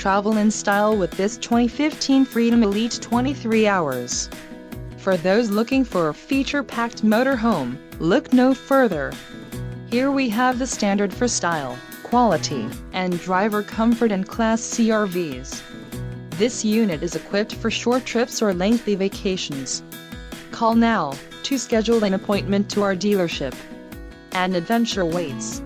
Travel in style with this 2015 Freedom Elite 23 Hours. For those looking for a feature-packed motorhome, look no further. Here we have the standard for style, quality, and driver comfort in Class CRVs. This unit is equipped for short trips or lengthy vacations. Call now to schedule an appointment to our dealership. An adventure waits.